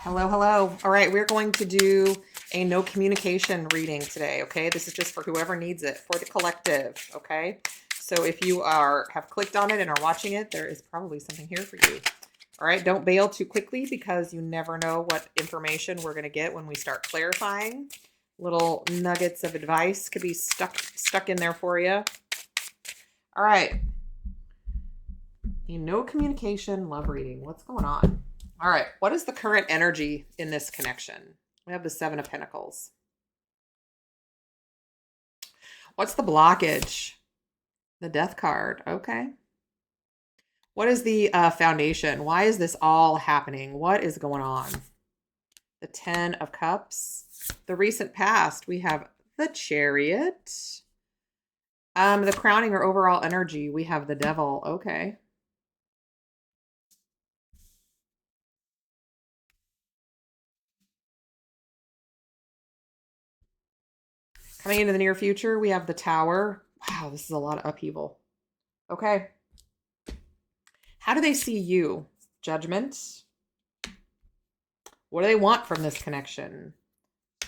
Hello, hello. All right, we're going to do a no communication reading today, okay? This is just for whoever needs it, for the collective, okay? So if you have clicked on it and are watching it, there is probably something here for you. All right, don't bail too quickly because you never know what information we're going to get when we start clarifying. Little nuggets of advice could be stuck in there for you. All right. A no communication love reading. What's going on? All right. What is the current energy in this connection? We have the Seven of Pentacles. What's the blockage? The Death card. Okay. What is the foundation? Why is this all happening? What is going on? The Ten of Cups. The recent past. We have the Chariot. The crowning or overall energy. We have the Devil. Okay. Coming into the near future, we have the Tower. Wow, this is a lot of upheaval. Okay. How do they see you? Judgment. What do they want from this connection?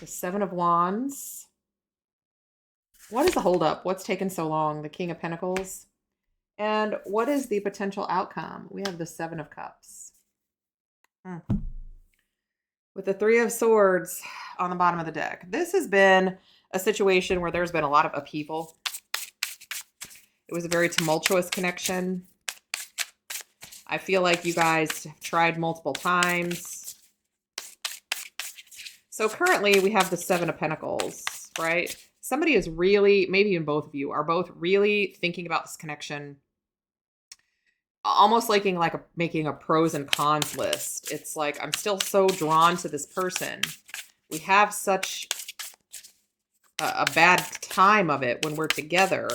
The Seven of Wands. What is the holdup? What's taken so long? The King of Pentacles. And what is the potential outcome? We have the Seven of Cups. With the Three of Swords on the bottom of the deck. This has been a situation where there's been a lot of upheaval. It was a very tumultuous connection. I feel like you guys have tried multiple times. So currently we have the Seven of Pentacles, right? Somebody is really, maybe even both of you, are both really thinking about this connection. Almost like making a pros and cons list. It's like, I'm still so drawn to this person. We have such a bad time of it when we're together.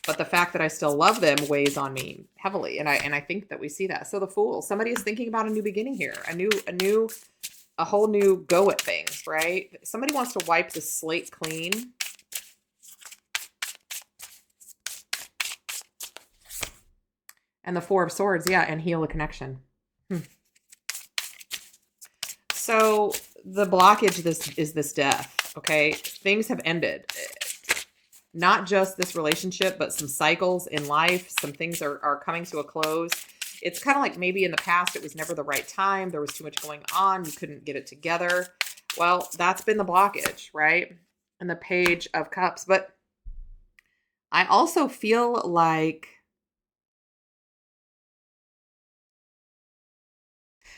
But the fact that I still love them weighs on me heavily. And I think that we see that. So the Fool, somebody is thinking about a new beginning here. A whole new go at things, right? Somebody wants to wipe the slate clean. And the Four of Swords, yeah, and heal a connection. So the blockage is this death, okay? Things have ended. Not just this relationship, but some cycles in life. Some things are coming to a close. It's kind of like maybe in the past it was never the right time. There was too much going on. You couldn't get it together. Well, that's been the blockage, right? And the Page of Cups. But I also feel like,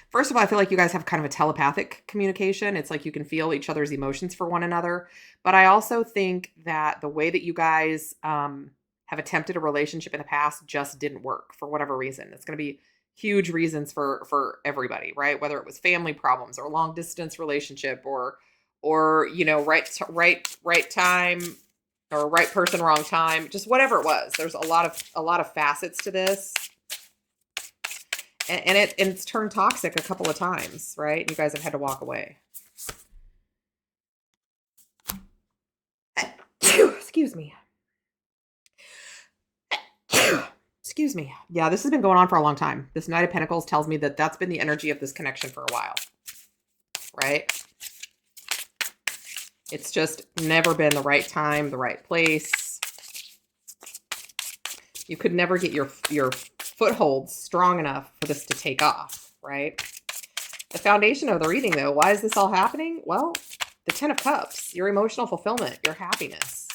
first of all, I feel like you guys have kind of a telepathic communication. It's like you can feel each other's emotions for one another. But I also think that the way that you guys have attempted a relationship in the past just didn't work for whatever reason. It's going to be huge reasons for everybody, right? Whether it was family problems or long distance relationship or right time or right person, wrong time, just whatever it was. There's a lot of facets to this. And it's turned toxic a couple of times, right? You guys have had to walk away. Excuse me. Excuse me. Yeah, this has been going on for a long time. This Knight of Pentacles tells me that that's been the energy of this connection for a while, right? It's just never been the right time, the right place. You could never get your footholds strong enough for this to take off, right? The foundation of the reading, though, why is this all happening? Well, the Ten of Cups, your emotional fulfillment, your happiness.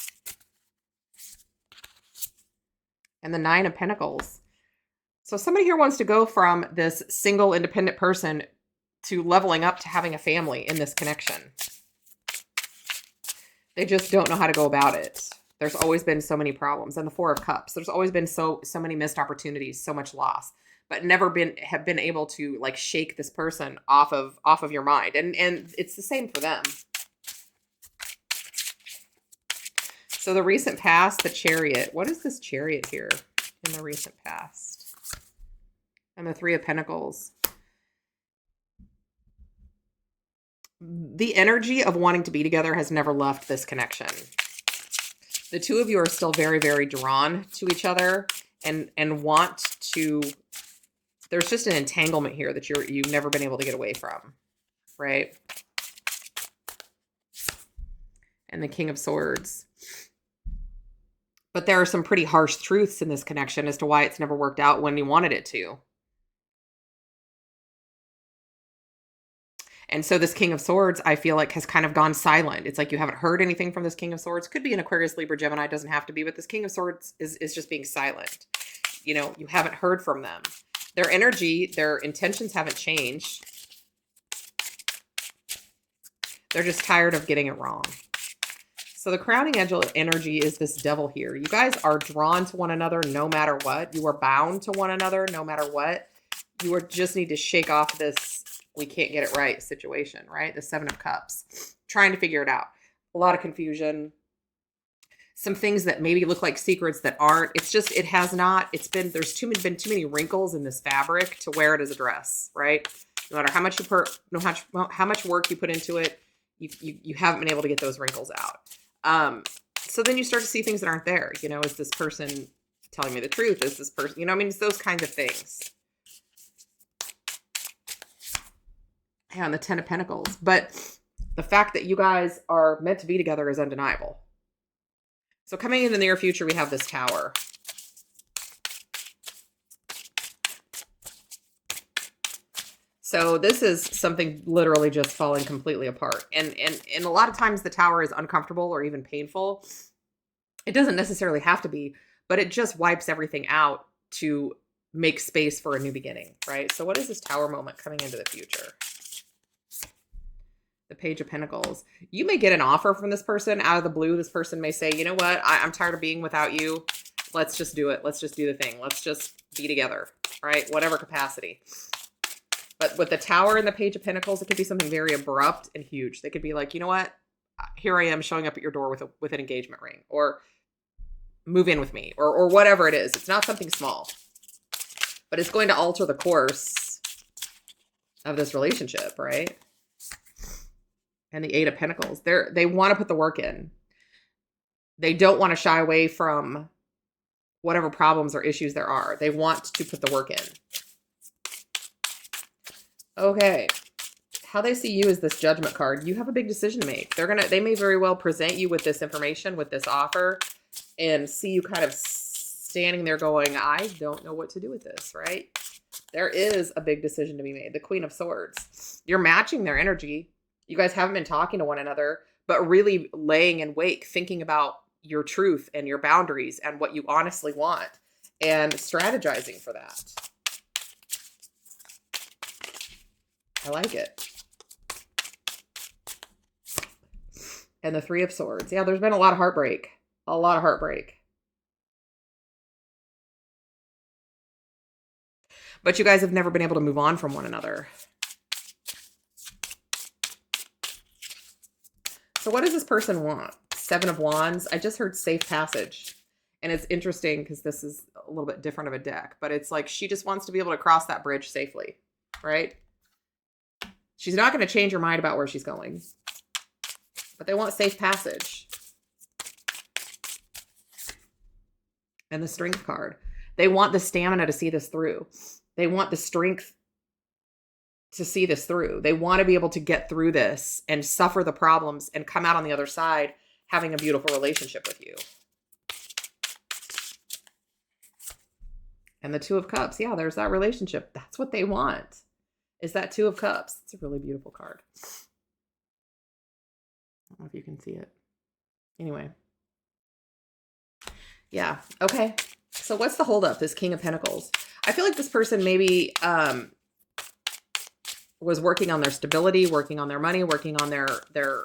And the Nine of Pentacles. So somebody here wants to go from this single independent person to leveling up to having a family in this connection. They just don't know how to go about it. There's always been so many problems. And the Four of Cups, there's always been so many missed opportunities, so much loss, but never have been able to like shake this person off of your mind. And it's the same for them. So the recent past, the Chariot. What is this Chariot here in the recent past? And the Three of Pentacles. The energy of wanting to be together has never left this connection. The two of you are still very, very drawn to each other and want to There's just an entanglement here that you've never been able to get away from, right? And the King of Swords. But there are some pretty harsh truths in this connection as to why it's never worked out when you wanted it to. And so this King of Swords, I feel like, has kind of gone silent. It's like you haven't heard anything from this King of Swords. Could be an Aquarius, Libra, Gemini. Doesn't have to be. But this King of Swords is just being silent. You know, you haven't heard from them. Their energy, their intentions haven't changed. They're just tired of getting it wrong. So the crowning angel energy is this devil here. You guys are drawn to one another no matter what. You are bound to one another no matter what. You just need to shake off this we can't get it right situation, right? The Seven of Cups. Trying to figure it out. A lot of confusion. Some things that maybe look like secrets that aren't. It's just, it has not, it's been, there's been too many wrinkles in this fabric to wear it as a dress, right? No matter how much how much work you put into it, you haven't been able to get those wrinkles out. So then you start to see things that aren't there. You know, is this person telling me the truth? Is this person, you know, I mean, it's those kinds of things. Yeah, and the Ten of Pentacles. But the fact that you guys are meant to be together is undeniable. So coming in the near future, we have this Tower. So this is something literally just falling completely apart. And a lot of times the Tower is uncomfortable or even painful. It doesn't necessarily have to be, but it just wipes everything out to make space for a new beginning, right? So what is this Tower moment coming into the future? The Page of Pentacles. You may get an offer from this person out of the blue. This person may say, you know what? I'm tired of being without you. Let's just do it. Let's just do the thing. Let's just be together, right? Whatever capacity. But with the Tower and the Page of Pentacles, it could be something very abrupt and huge. They could be like, you know what? Here I am showing up at your door with an engagement ring, or move in with me, or whatever it is. It's not something small, but it's going to alter the course of this relationship, right? And the Eight of Pentacles. They want to put the work in. They don't want to shy away from whatever problems or issues there are. They want to put the work in. Okay. How they see you is this Judgment card. You have a big decision to make. They may very well present you with this information, with this offer, and see you kind of standing there going, I don't know what to do with this, right? There is a big decision to be made. The Queen of Swords. You're matching their energy. You guys haven't been talking to one another, but really laying in wake, thinking about your truth and your boundaries and what you honestly want, and strategizing for that. I like it. And the Three of Swords. Yeah, there's been a lot of heartbreak. A lot of heartbreak. But you guys have never been able to move on from one another. So what does this person want? Seven of Wands. I just heard safe passage. And it's interesting because this is a little bit different of a deck. But it's like she just wants to be able to cross that bridge safely. Right? She's not going to change her mind about where she's going. But they want safe passage. And the Strength card. They want the stamina to see this through. They want the strength to see this through. They want to be able to get through this and suffer the problems and come out on the other side having a beautiful relationship with you. And the Two of Cups. Yeah, there's that relationship. That's what they want. Is that Two of Cups. It's a really beautiful card. I don't know if you can see it. Anyway. Yeah. Okay. So what's the holdup? This King of Pentacles. I feel like this person maybe was working on their stability, working on their money, working on their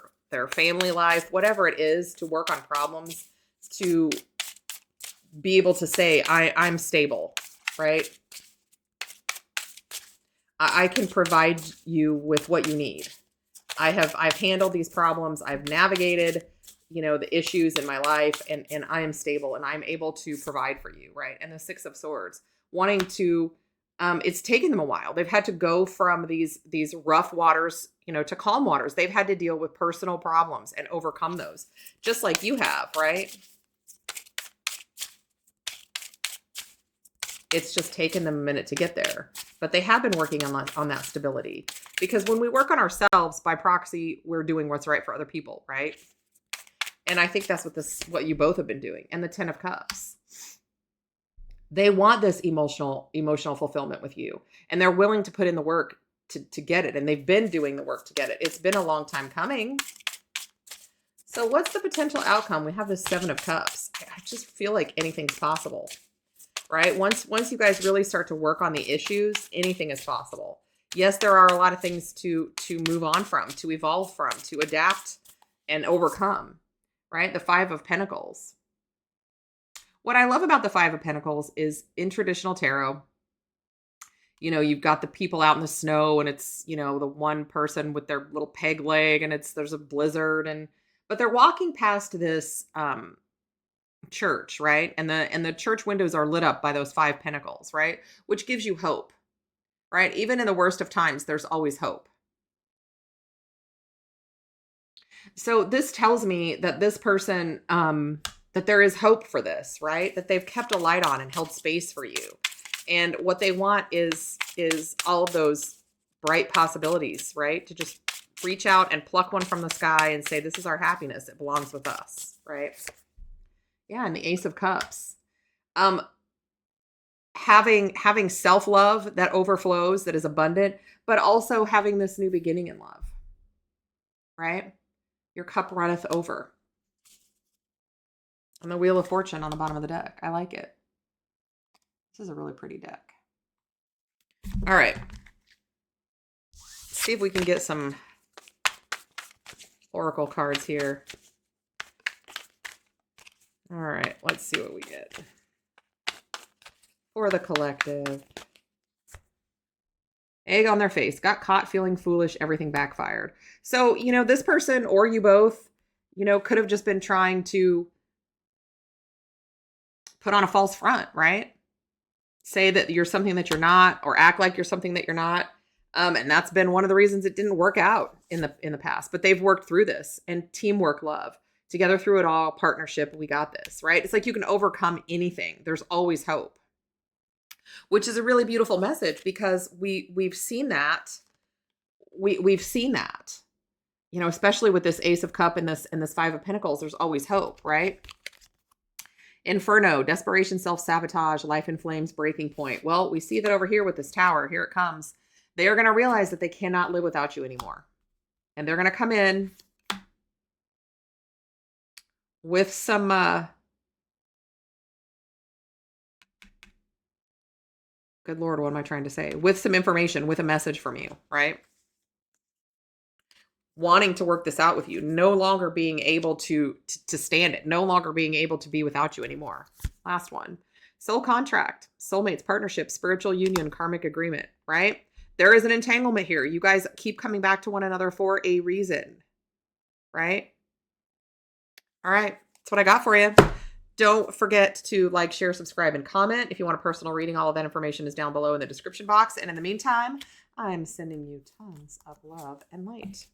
family life, whatever it is, to work on problems, to be able to say, I'm stable, right? I can provide you with what you need. I've handled these problems. I've navigated, you know, the issues in my life, and I am stable and I'm able to provide for you, right? And the Six of Swords, wanting to, it's taken them a while. They've had to go from these rough waters, you know, to calm waters. They've had to deal with personal problems and overcome those, just like you have, right? It's just taken them a minute to get there. But they have been working on that stability. Because when we work on ourselves, by proxy, we're doing what's right for other people, right? And I think that's what you both have been doing. And the 10 of Cups. They want this emotional fulfillment with you. And they're willing to put in the work to get it. And they've been doing the work to get it. It's been a long time coming. So what's the potential outcome? We have the 7 of Cups. I just feel like anything's possible, right? Once you guys really start to work on the issues, anything is possible. Yes, there are a lot of things to move on from, to evolve from, to adapt and overcome, right? The 5 of Pentacles. What I love about the 5 of Pentacles is in traditional tarot, you've got the people out in the snow and it's, the one person with their little peg leg and there's a blizzard but they're walking past this church, right? And the church windows are lit up by those 5 pentacles, right? Which gives you hope, right? Even in the worst of times, there's always hope. So this tells me that this person, that there is hope for this, right? That they've kept a light on and held space for you. And what they want is all of those bright possibilities, right? To just reach out and pluck one from the sky and say, this is our happiness. It belongs with us, right? Yeah, and the Ace of Cups. Having self-love that overflows, that is abundant, but also having this new beginning in love, right? Your cup runneth over. And the Wheel of Fortune on the bottom of the deck. I like it. This is a really pretty deck. All right. Let's see if we can get some oracle cards here. All right. Let's see what we get. For the collective. Egg on their face. Got caught feeling foolish. Everything backfired. So, this person or you both, could have just been trying to put on a false front, right? Say that you're something that you're not, or act like you're something that you're not. And that's been one of the reasons it didn't work out in the past. But they've worked through this, and teamwork, love. Together through it all, partnership, we got this, right? It's like you can overcome anything. There's always hope. Which is a really beautiful message, because we've seen that. We've seen that. Especially with this Ace of Cup and this 5 of Pentacles, there's always hope, right? Inferno, desperation, self-sabotage, life in flames, breaking point. Well, we see that over here with this Tower. Here it comes. They are going to realize that they cannot live without you anymore. And they're going to come in with some good Lord, what am I trying to say? With some information, with a message from you, right? Wanting to work this out with you, no longer being able to stand it, no longer being able to be without you anymore. Last one. Soul contract, soulmates, partnership, spiritual union, karmic agreement, right? There is an entanglement here. You guys keep coming back to one another for a reason, right? All right. That's what I got for you. Don't forget to like, share, subscribe, and comment. If you want a personal reading, all of that information is down below in the description box. And in the meantime, I'm sending you tons of love and light.